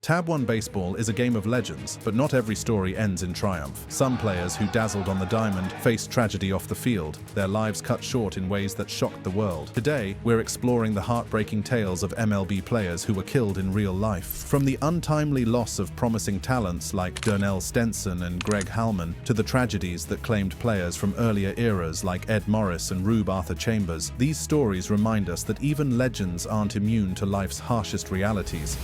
Tab 1 Baseball is a game of legends, but not every story ends in triumph. Some players who dazzled on the diamond faced tragedy off the field, their lives cut short in ways that shocked the world. Today, we're exploring the heartbreaking tales of MLB players who were killed in real life. From the untimely loss of promising talents like Darnell, Stenson and Greg Halman, to the tragedies that claimed players from earlier eras like Ed Morris and Rube Chambers, these stories remind us that even legends aren't immune to life's harshest realities.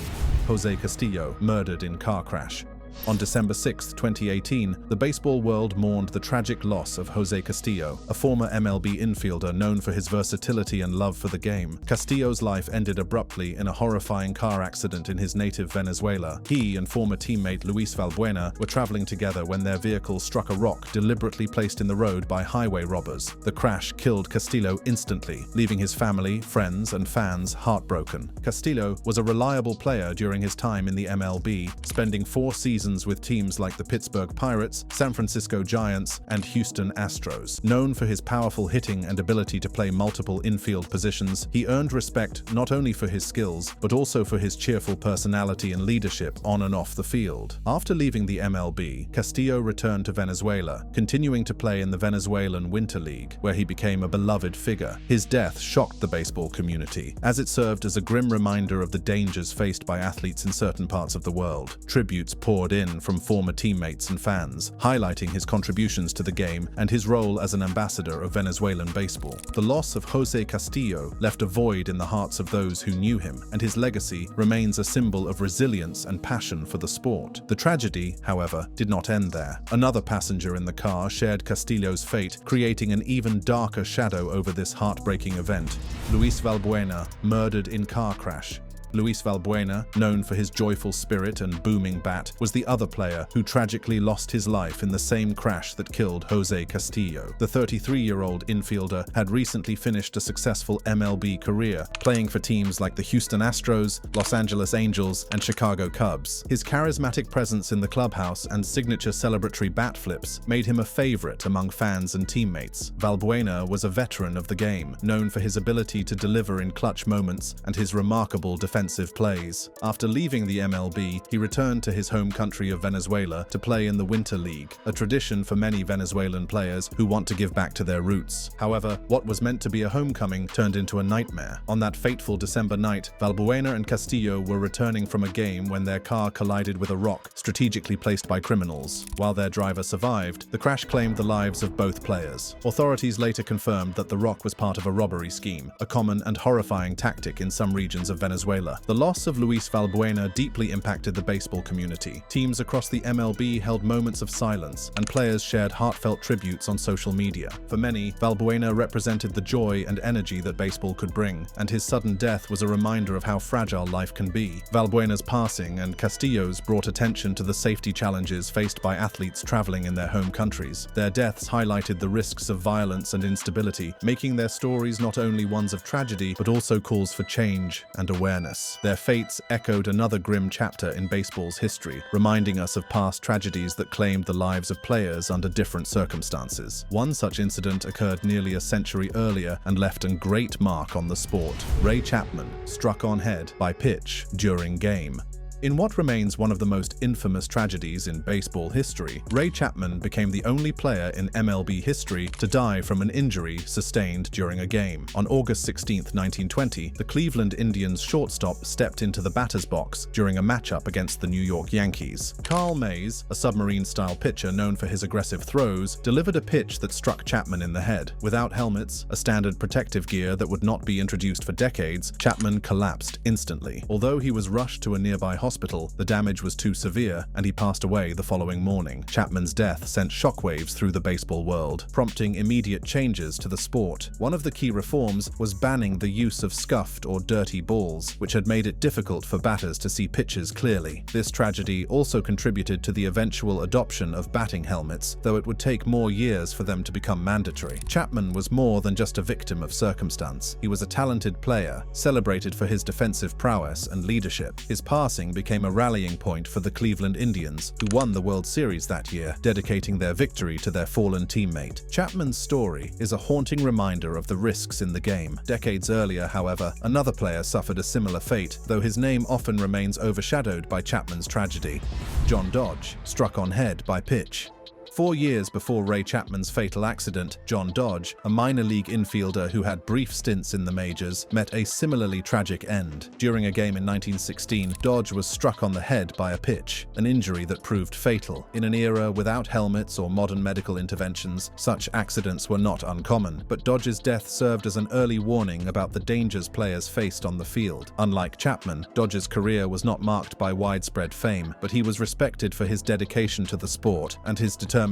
Joseé Castillo, murdered in car crash. On December 6, 2018, the baseball world mourned the tragic loss of Joseé Castillo, a former MLB infielder known for his versatility and love for the game. Castillo's life ended abruptly in a horrifying car accident in his native Venezuela. He and former teammate Luis Valbuena were traveling together when their vehicle struck a rock deliberately placed in the road by highway robbers. The crash killed Castillo instantly, leaving his family, friends, and fans heartbroken. Castillo was a reliable player during his time in the MLB, spending 4 seasons with teams like the Pittsburgh Pirates, San Francisco Giants, and Houston Astros. Known for his powerful hitting and ability to play multiple infield positions, he earned respect not only for his skills, but also for his cheerful personality and leadership on and off the field. After leaving the MLB, Castillo returned to Venezuela, continuing to play in the Venezuelan Winter League, where he became a beloved figure. His death shocked the baseball community, as it served as a grim reminder of the dangers faced by athletes in certain parts of the world. Tributes poured in from former teammates and fans, highlighting his contributions to the game and his role as an ambassador of Venezuelan baseball. The loss of Joseé Castillo left a void in the hearts of those who knew him, and his legacy remains a symbol of resilience and passion for the sport. The tragedy, however, did not end there. Another passenger in the car shared Castillo's fate, creating an even darker shadow over this heartbreaking event. Luis Valbuena, murdered in car crash. Luis Valbuena, known for his joyful spirit and booming bat, was the other player who tragically lost his life in the same crash that killed Joseé Castillo. The 33-year-old infielder had recently finished a successful MLB career, playing for teams like the Houston Astros, Los Angeles Angels, and Chicago Cubs. His charismatic presence in the clubhouse and signature celebratory bat flips made him a favorite among fans and teammates. Valbuena was a veteran of the game, known for his ability to deliver in clutch moments and his remarkable defensive plays. After leaving the MLB, he returned to his home country of Venezuela to play in the Winter League, a tradition for many Venezuelan players who want to give back to their roots. However, what was meant to be a homecoming turned into a nightmare. On that fateful December night, Valbuena and Castillo were returning from a game when their car collided with a rock strategically placed by criminals. While their driver survived, the crash claimed the lives of both players. Authorities later confirmed that the rock was part of a robbery scheme, a common and horrifying tactic in some regions of Venezuela. The loss of Luis Valbuena deeply impacted the baseball community. Teams across the MLB held moments of silence, and players shared heartfelt tributes on social media. For many, Valbuena represented the joy and energy that baseball could bring, and his sudden death was a reminder of how fragile life can be. Valbuena's passing and Castillo's brought attention to the safety challenges faced by athletes traveling in their home countries. Their deaths highlighted the risks of violence and instability, making their stories not only ones of tragedy, but also calls for change and awareness. Their fates echoed another grim chapter in baseball's history, reminding us of past tragedies that claimed the lives of players under different circumstances. One such incident occurred nearly a century earlier and left a great mark on the sport. Ray Chapman, struck on head by pitch during game. In what remains one of the most infamous tragedies in baseball history, Ray Chapman became the only player in MLB history to die from an injury sustained during a game. On August 16, 1920, the Cleveland Indians shortstop stepped into the batter's box during a matchup against the New York Yankees. Carl Mays, a submarine-style pitcher known for his aggressive throws, delivered a pitch that struck Chapman in the head. Without helmets, a standard protective gear that would not be introduced for decades, Chapman collapsed instantly. Although he was rushed to a nearby hospital, the damage was too severe, and he passed away the following morning. Chapman's death sent shockwaves through the baseball world, prompting immediate changes to the sport. One of the key reforms was banning the use of scuffed or dirty balls, which had made it difficult for batters to see pitches clearly. This tragedy also contributed to the eventual adoption of batting helmets, though it would take more years for them to become mandatory. Chapman was more than just a victim of circumstance. He was a talented player, celebrated for his defensive prowess and leadership. His passing became a rallying point for the Cleveland Indians, who won the World Series that year, dedicating their victory to their fallen teammate. Chapman's story is a haunting reminder of the risks in the game. Decades earlier, however, another player suffered a similar fate, though his name often remains overshadowed by Chapman's tragedy. John Dodge, struck on head by pitch. 4 years before Ray Chapman's fatal accident, John Dodge, a minor league infielder who had brief stints in the majors, met a similarly tragic end. During a game in 1916, Dodge was struck on the head by a pitch, an injury that proved fatal. In an era without helmets or modern medical interventions, such accidents were not uncommon, but Dodge's death served as an early warning about the dangers players faced on the field. Unlike Chapman, Dodge's career was not marked by widespread fame, but he was respected for his dedication to the sport and his determination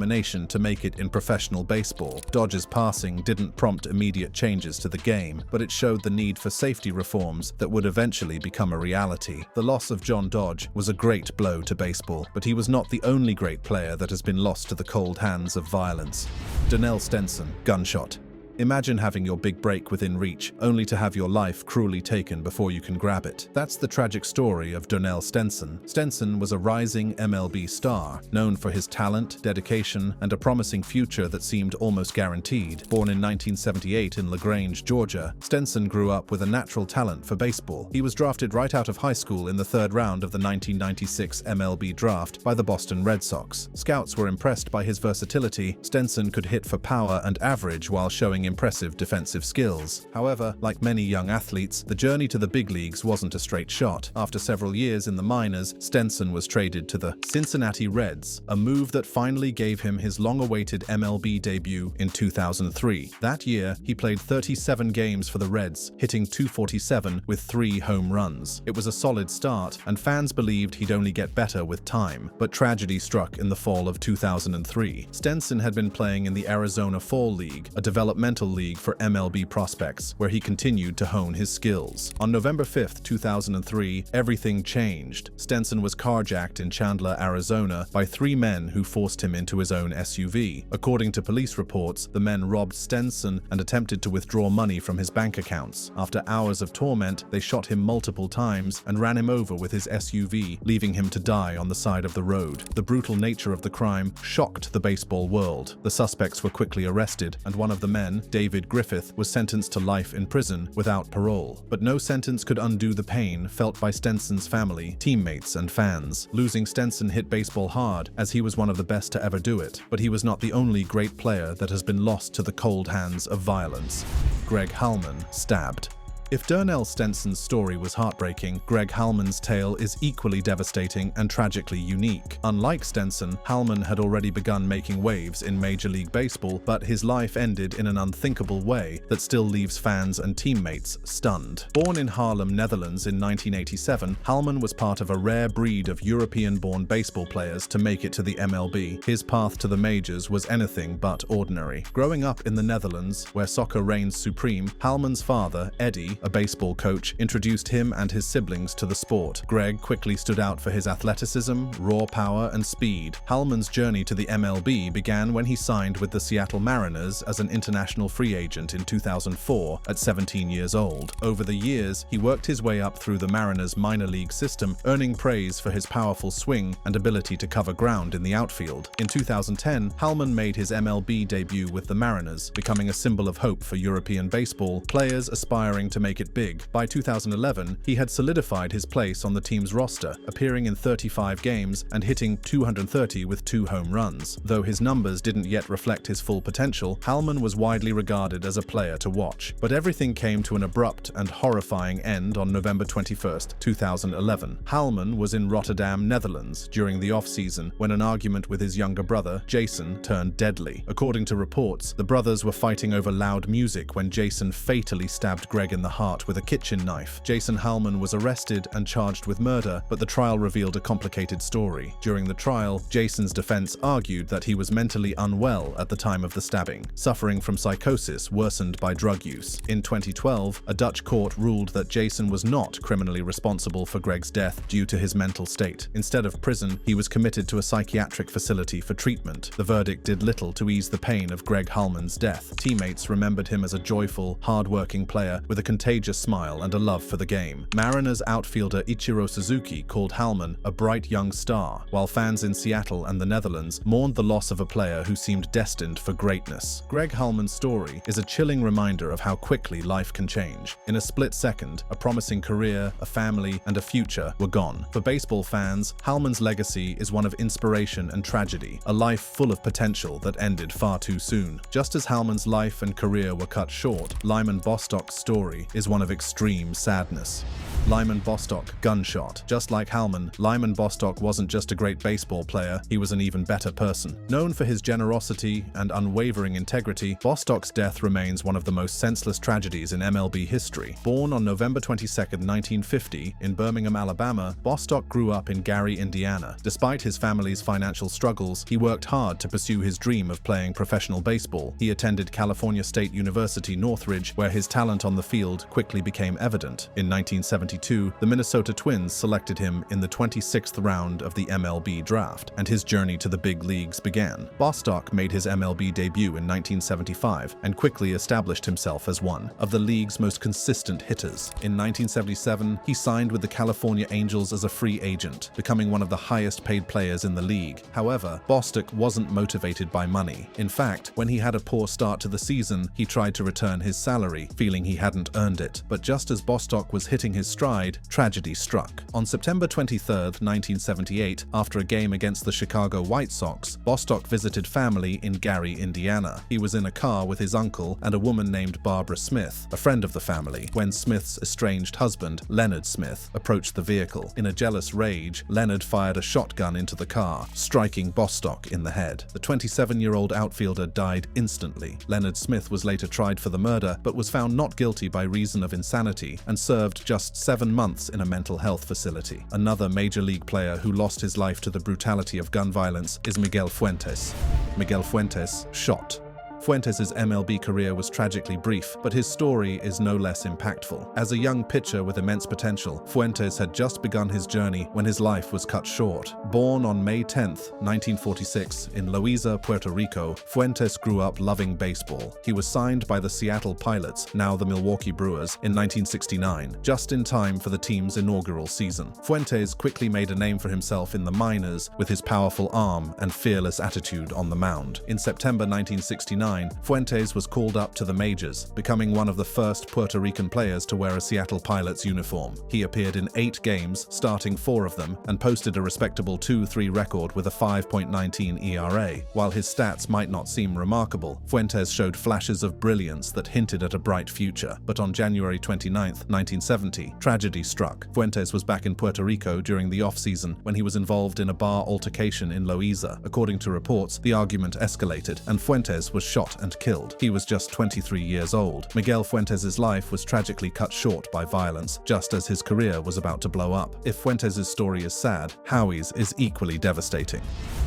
to make it in professional baseball. Dodge's passing didn't prompt immediate changes to the game, but it showed the need for safety reforms that would eventually become a reality. The loss of John Dodge was a great blow to baseball, but he was not the only great player that has been lost to the cold hands of violence. Darnell Stenson, gunshot. Imagine having your big break within reach, only to have your life cruelly taken before you can grab it. That's the tragic story of Darnell Stenson. Stenson was a rising MLB star, known for his talent, dedication, and a promising future that seemed almost guaranteed. Born in 1978 in LaGrange, Georgia, Stenson grew up with a natural talent for baseball. He was drafted right out of high school in the 3rd round of the 1996 MLB draft by the Boston Red Sox. Scouts were impressed by his versatility. Stenson could hit for power and average while showing impressive defensive skills. However, like many young athletes, the journey to the big leagues wasn't a straight shot. After several years in the minors, Stenson was traded to the Cincinnati Reds, a move that finally gave him his long-awaited MLB debut in 2003. That year, he played 37 games for the Reds, hitting .247 with 3 home runs. It was a solid start, and fans believed he'd only get better with time. But tragedy struck in the fall of 2003. Stenson had been playing in the Arizona Fall League, a developmental league for MLB prospects, where he continued to hone his skills. On November 5, 2003, everything changed. Stenson was carjacked in Chandler, Arizona, by 3 men who forced him into his own SUV. According to police reports, the men robbed Stenson and attempted to withdraw money from his bank accounts. After hours of torment, they shot him multiple times and ran him over with his SUV, leaving him to die on the side of the road. The brutal nature of the crime shocked the baseball world. The suspects were quickly arrested, and one of the men, David Griffith, was sentenced to life in prison without parole. But no sentence could undo the pain felt by Stenson's family, teammates, and fans. Losing Stenson hit baseball hard, as he was one of the best to ever do it. But he was not the only great player that has been lost to the cold hands of violence. Greg Halman, stabbed. If Darnell Stenson's story was heartbreaking, Greg Halman's tale is equally devastating and tragically unique. Unlike Stenson, Halman had already begun making waves in Major League Baseball, but his life ended in an unthinkable way that still leaves fans and teammates stunned. Born in Haarlem, Netherlands in 1987, Halman was part of a rare breed of European-born baseball players to make it to the MLB. His path to the majors was anything but ordinary. Growing up in the Netherlands, where soccer reigns supreme, Halman's father, Eddie, a baseball coach, introduced him and his siblings to the sport. Greg quickly stood out for his athleticism, raw power, and speed. Halman's journey to the MLB began when he signed with the Seattle Mariners as an international free agent in 2004 at 17 years old. Over the years, he worked his way up through the Mariners' minor league system, earning praise for his powerful swing and ability to cover ground in the outfield. In 2010, Halman made his MLB debut with the Mariners, becoming a symbol of hope for European baseball players aspiring to make it big. By 2011, he had solidified his place on the team's roster, appearing in 35 games and hitting .230 with 2 home runs. Though his numbers didn't yet reflect his full potential, Halman was widely regarded as a player to watch. But everything came to an abrupt and horrifying end on November 21, 2011. Halman was in Rotterdam, Netherlands, during the off-season when an argument with his younger brother, Jason, turned deadly. According to reports, the brothers were fighting over loud music when Jason fatally stabbed Greg in the heart with a kitchen knife. Jason Halman was arrested and charged with murder, but the trial revealed a complicated story. During the trial, Jason's defense argued that he was mentally unwell at the time of the stabbing, suffering from psychosis worsened by drug use. In 2012, a Dutch court ruled that Jason was not criminally responsible for Greg's death due to his mental state. Instead of prison, he was committed to a psychiatric facility for treatment. The verdict did little to ease the pain of Greg Halman's death. Teammates remembered him as a joyful, hard-working player with a contagious smile and a love for the game. Mariners outfielder Ichiro Suzuki called Halman a bright young star, while fans in Seattle and the Netherlands mourned the loss of a player who seemed destined for greatness. Greg Halman's story is a chilling reminder of how quickly life can change. In a split second, a promising career, a family, and a future were gone. For baseball fans, Halman's legacy is one of inspiration and tragedy, a life full of potential that ended far too soon. Just as Halman's life and career were cut short, Lyman Bostock's story is one of extreme sadness. Lyman Bostock, gunshot. Just like Halman, Lyman Bostock wasn't just a great baseball player, he was an even better person. Known for his generosity and unwavering integrity, Bostock's death remains one of the most senseless tragedies in MLB history. Born on November 22, 1950, in Birmingham, Alabama, Bostock grew up in Gary, Indiana. Despite his family's financial struggles, he worked hard to pursue his dream of playing professional baseball. He attended California State University, Northridge, where his talent on the field quickly became evident. In 1972, the Minnesota Twins selected him in the 26th round of the MLB draft, and his journey to the big leagues began. Bostock made his MLB debut in 1975 and quickly established himself as one of the league's most consistent hitters. In 1977, he signed with the California Angels as a free agent, becoming one of the highest-paid players in the league. However, Bostock wasn't motivated by money. In fact, when he had a poor start to the season, he tried to return his salary, feeling he hadn't earned it. But just as Bostock was hitting his stride, tragedy struck. On September 23, 1978, after a game against the Chicago White Sox, Bostock visited family in Gary, Indiana. He was in a car with his uncle and a woman named Barbara Smith, a friend of the family, when Smith's estranged husband, Leonard Smith, approached the vehicle. In a jealous rage, Leonard fired a shotgun into the car, striking Bostock in the head. The 27-year-old outfielder died instantly. Leonard Smith was later tried for the murder, but was found not guilty by reason of insanity and served just 7 months in a mental health facility. Another major league player who lost his life to the brutality of gun violence is Miguel Fuentes. Miguel Fuentes, shot. Fuentes' MLB career was tragically brief, but his story is no less impactful. As a young pitcher with immense potential, Fuentes had just begun his journey when his life was cut short. Born on May 10, 1946, in Loíza, Puerto Rico, Fuentes grew up loving baseball. He was signed by the Seattle Pilots, now the Milwaukee Brewers, in 1969, just in time for the team's inaugural season. Fuentes quickly made a name for himself in the minors with his powerful arm and fearless attitude on the mound. In September 1969, Fuentes was called up to the majors, becoming one of the first Puerto Rican players to wear a Seattle Pilots uniform. He appeared in 8 games, starting 4 of them, and posted a respectable 2-3 record with a 5.19 ERA. While his stats might not seem remarkable, Fuentes showed flashes of brilliance that hinted at a bright future. But on January 29, 1970, tragedy struck. Fuentes was back in Puerto Rico during the off-season when he was involved in a bar altercation in Loíza. According to reports, the argument escalated, and Fuentes was shot and killed. He was just 23 years old. Miguel Fuentes' life was tragically cut short by violence, just as his career was about to blow up. If Fuentes' story is sad, Howie's is equally devastating.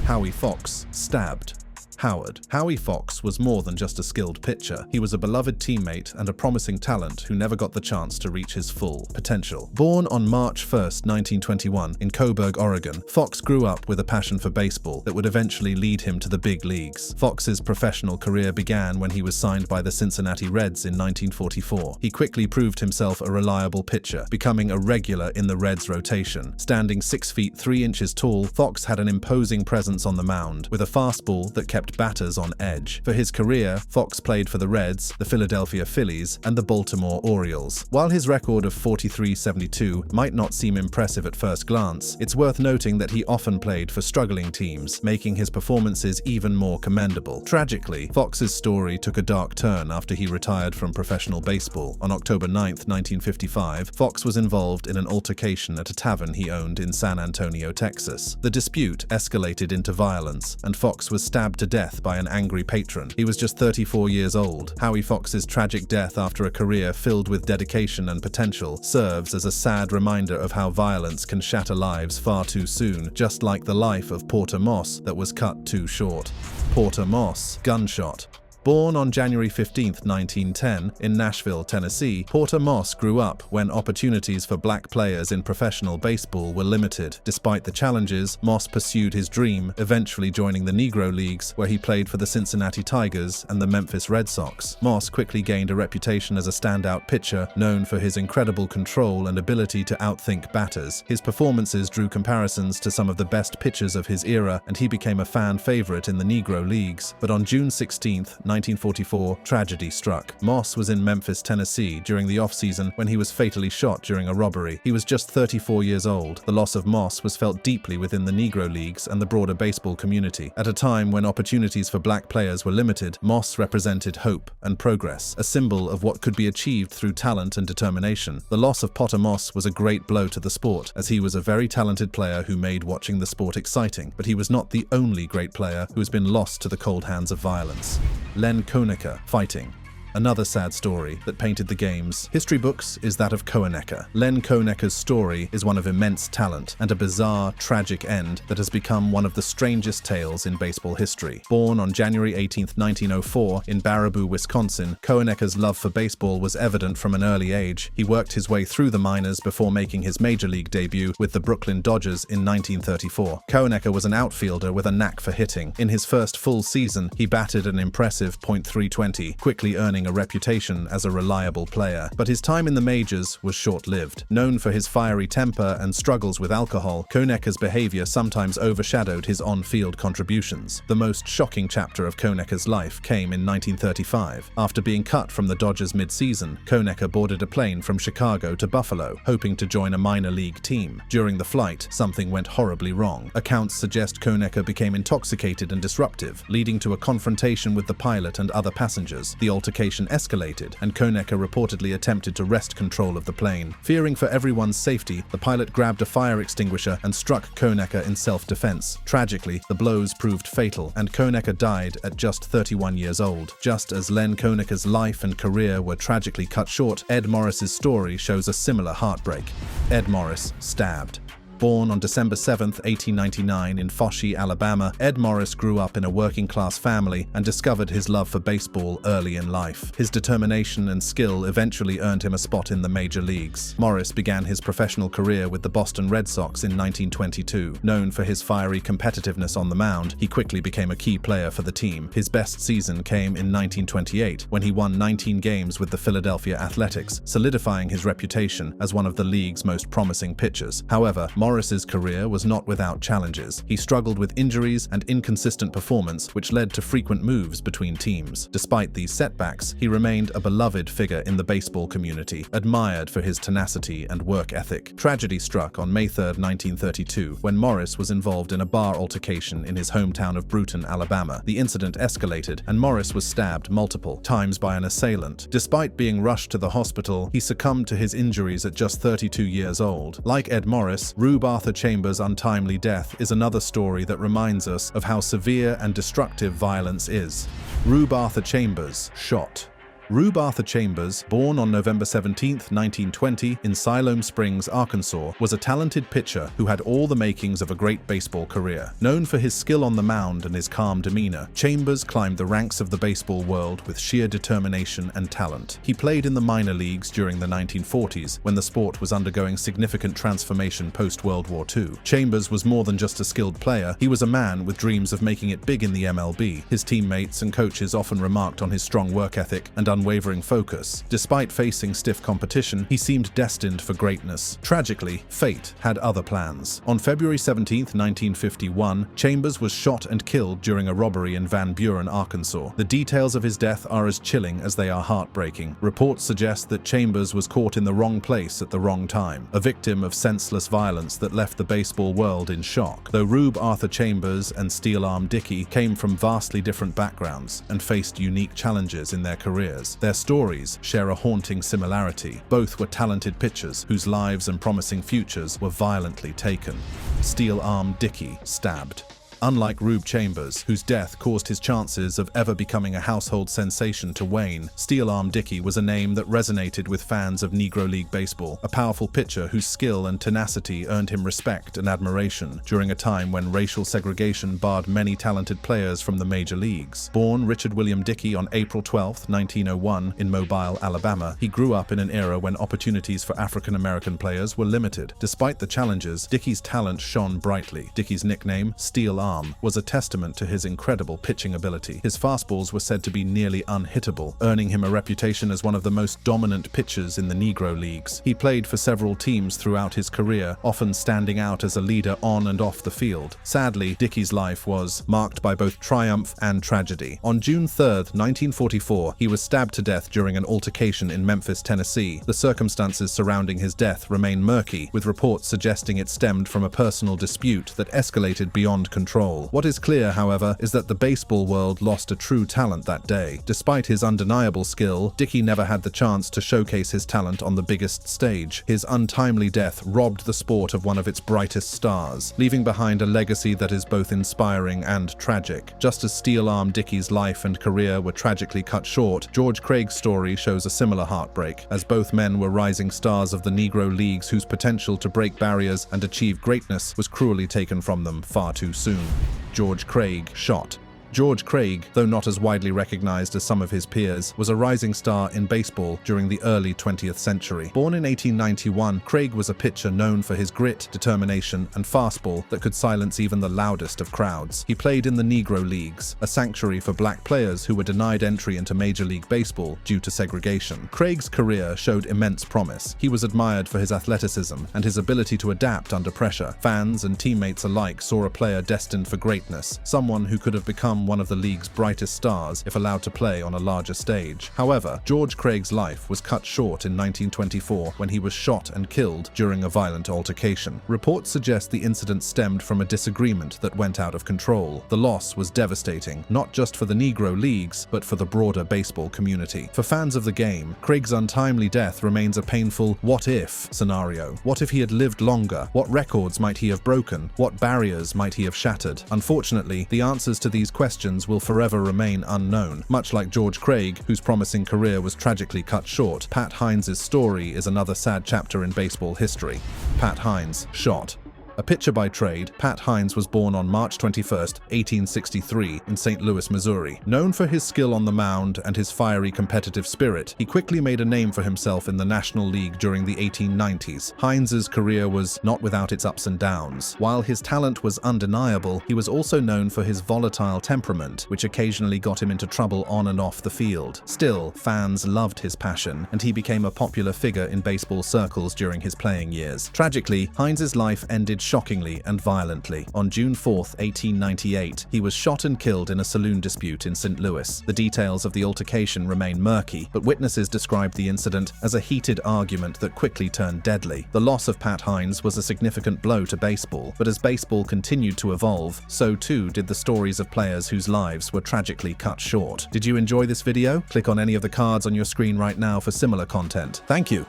Howie Fox, stabbed. Howie Fox was more than just a skilled pitcher. He was a beloved teammate and a promising talent who never got the chance to reach his full potential. Born on March 1, 1921, in Coburg, Oregon, Fox grew up with a passion for baseball that would eventually lead him to the big leagues. Fox's professional career began when he was signed by the Cincinnati Reds in 1944. He quickly proved himself a reliable pitcher, becoming a regular in the Reds' rotation. Standing 6 feet 3 inches tall, Fox had an imposing presence on the mound, with a fastball that kept batters on edge. For his career, Fox played for the Reds, the Philadelphia Phillies, and the Baltimore Orioles. While his record of 43-72 might not seem impressive at first glance, it's worth noting that he often played for struggling teams, making his performances even more commendable. Tragically, Fox's story took a dark turn after he retired from professional baseball. On October 9, 1955, Fox was involved in an altercation at a tavern he owned in San Antonio, Texas. The dispute escalated into violence, and Fox was stabbed to death by an angry patron. He was just 34 years old. Howie Fox's tragic death after a career filled with dedication and potential serves as a sad reminder of how violence can shatter lives far too soon, just like the life of Porter Moss that was cut too short. Porter Moss, gunshot. Born on January 15, 1910, in Nashville, Tennessee, Porter Moss grew up when opportunities for black players in professional baseball were limited. Despite the challenges, Moss pursued his dream, eventually joining the Negro Leagues, where he played for the Cincinnati Tigers and the Memphis Red Sox. Moss quickly gained a reputation as a standout pitcher, known for his incredible control and ability to outthink batters. His performances drew comparisons to some of the best pitchers of his era, and he became a fan favorite in the Negro Leagues. But on June 16, 1944, tragedy struck. Moss was in Memphis, Tennessee during the off-season when he was fatally shot during a robbery. He was just 34 years old. The loss of Moss was felt deeply within the Negro Leagues and the broader baseball community. At a time when opportunities for black players were limited, Moss represented hope and progress, a symbol of what could be achieved through talent and determination. The loss of Porter Moss was a great blow to the sport, as he was a very talented player who made watching the sport exciting, but he was not the only great player who has been lost to the cold hands of violence. Len Koeka, fighting. Another sad story that painted the game's history books is that of Koeka. Len Koeka's story is one of immense talent and a bizarre, tragic end that has become one of the strangest tales in baseball history. Born on January 18, 1904, in Baraboo, Wisconsin, Koeka's love for baseball was evident from an early age. He worked his way through the minors before making his major league debut with the Brooklyn Dodgers in 1934. Koeka was an outfielder with a knack for hitting. In his first full season, he batted an impressive .320, quickly earning a reputation as a reliable player. But his time in the majors was short-lived. Known for his fiery temper and struggles with alcohol, Koeka's behavior sometimes overshadowed his on-field contributions. The most shocking chapter of Koeka's life came in 1935. After being cut from the Dodgers mid-season, Koeka boarded a plane from Chicago to Buffalo, hoping to join a minor league team. During the flight, something went horribly wrong. Accounts suggest Koeka became intoxicated and disruptive, leading to a confrontation with the pilot and other passengers. The altercation escalated, and Koeka reportedly attempted to wrest control of the plane. Fearing for everyone's safety, the pilot grabbed a fire extinguisher and struck Koeka in self-defense. Tragically, the blows proved fatal, and Koeka died at just 31 years old. Just as Len Koeka's life and career were tragically cut short, Ed Morris's story shows a similar heartbreak. Ed Morris, stabbed. Born on December 7, 1899 in Foshee, Alabama, Ed Morris grew up in a working-class family and discovered his love for baseball early in life. His determination and skill eventually earned him a spot in the major leagues. Morris began his professional career with the Boston Red Sox in 1922. Known for his fiery competitiveness on the mound, he quickly became a key player for the team. His best season came in 1928, when he won 19 games with the Philadelphia Athletics, solidifying his reputation as one of the league's most promising pitchers. However, Morris's career was not without challenges. He struggled with injuries and inconsistent performance, which led to frequent moves between teams. Despite these setbacks, he remained a beloved figure in the baseball community, admired for his tenacity and work ethic. Tragedy struck on May 3, 1932, when Morris was involved in a bar altercation in his hometown of Brewton, Alabama. The incident escalated, and Morris was stabbed multiple times by an assailant. Despite being rushed to the hospital, he succumbed to his injuries at just 32 years old. Like Ed Morris, Rube Arthur Chambers' untimely death is another story that reminds us of how severe and destructive violence is. Rube Arthur Chambers, shot. Rube Arthur Chambers, born on November 17, 1920, in Siloam Springs, Arkansas, was a talented pitcher who had all the makings of a great baseball career. Known for his skill on the mound and his calm demeanor, Chambers climbed the ranks of the baseball world with sheer determination and talent. He played in the minor leagues during the 1940s, when the sport was undergoing significant transformation post-World War II. Chambers was more than just a skilled player, he was a man with dreams of making it big in the MLB. His teammates and coaches often remarked on his strong work ethic and unwavering focus. Despite facing stiff competition, he seemed destined for greatness. Tragically, fate had other plans. On February 17, 1951, Chambers was shot and killed during a robbery in Van Buren, Arkansas. The details of his death are as chilling as they are heartbreaking. Reports suggest that Chambers was caught in the wrong place at the wrong time, a victim of senseless violence that left the baseball world in shock. Though Rube Arthur Chambers and Steel Arm Dickie came from vastly different backgrounds and faced unique challenges in their careers, their stories share a haunting similarity. Both were talented pitchers whose lives and promising futures were violently taken. Steel Arm Dickie, stabbed. Unlike Rube Chambers, whose death caused his chances of ever becoming a household sensation to wane, Steel Arm Dickie was a name that resonated with fans of Negro League baseball, a powerful pitcher whose skill and tenacity earned him respect and admiration during a time when racial segregation barred many talented players from the major leagues. Born Richard William Dickie on April 12, 1901, in Mobile, Alabama, he grew up in an era when opportunities for African-American players were limited. Despite the challenges, Dickie's talent shone brightly. Dickie's nickname, Steel Arm, was a testament to his incredible pitching ability. His fastballs were said to be nearly unhittable, earning him a reputation as one of the most dominant pitchers in the Negro Leagues. He played for several teams throughout his career, often standing out as a leader on and off the field. Sadly, Dickie's life was marked by both triumph and tragedy. On June 3, 1944, he was stabbed to death during an altercation in Memphis, Tennessee. The circumstances surrounding his death remain murky, with reports suggesting it stemmed from a personal dispute that escalated beyond control. What is clear, however, is that the baseball world lost a true talent that day. Despite his undeniable skill, Dickie never had the chance to showcase his talent on the biggest stage. His untimely death robbed the sport of one of its brightest stars, leaving behind a legacy that is both inspiring and tragic. Just as Steel Arm Dickie's life and career were tragically cut short, George Craig's story shows a similar heartbreak, as both men were rising stars of the Negro Leagues whose potential to break barriers and achieve greatness was cruelly taken from them far too soon. George Craig shot. George Craig, though not as widely recognized as some of his peers, was a rising star in baseball during the early 20th century. Born in 1891, Craig was a pitcher known for his grit, determination, and fastball that could silence even the loudest of crowds. He played in the Negro Leagues, a sanctuary for black players who were denied entry into Major League Baseball due to segregation. Craig's career showed immense promise. He was admired for his athleticism and his ability to adapt under pressure. Fans and teammates alike saw a player destined for greatness, someone who could have become one of the league's brightest stars if allowed to play on a larger stage. However, George Craig's life was cut short in 1924 when he was shot and killed during a violent altercation. Reports suggest the incident stemmed from a disagreement that went out of control. The loss was devastating, not just for the Negro Leagues, but for the broader baseball community. For fans of the game, Craig's untimely death remains a painful what-if scenario. What if he had lived longer? What records might he have broken? What barriers might he have shattered? Unfortunately, the answers to these questions will forever remain unknown. Much like George Craig, whose promising career was tragically cut short, Pat Hines' story is another sad chapter in baseball history. Pat Hines shot. A pitcher by trade, Pat Hines was born on March 21, 1863, in St. Louis, Missouri. Known for his skill on the mound and his fiery competitive spirit, he quickly made a name for himself in the National League during the 1890s. Hines' career was not without its ups and downs. While his talent was undeniable, he was also known for his volatile temperament, which occasionally got him into trouble on and off the field. Still, fans loved his passion, and he became a popular figure in baseball circles during his playing years. Tragically, Hines' life ended shockingly and violently. On June 4, 1898, he was shot and killed in a saloon dispute in St. Louis. The details of the altercation remain murky, but witnesses described the incident as a heated argument that quickly turned deadly. The loss of Pat Hines was a significant blow to baseball, but as baseball continued to evolve, so too did the stories of players whose lives were tragically cut short. Did you enjoy this video? Click on any of the cards on your screen right now for similar content. Thank you.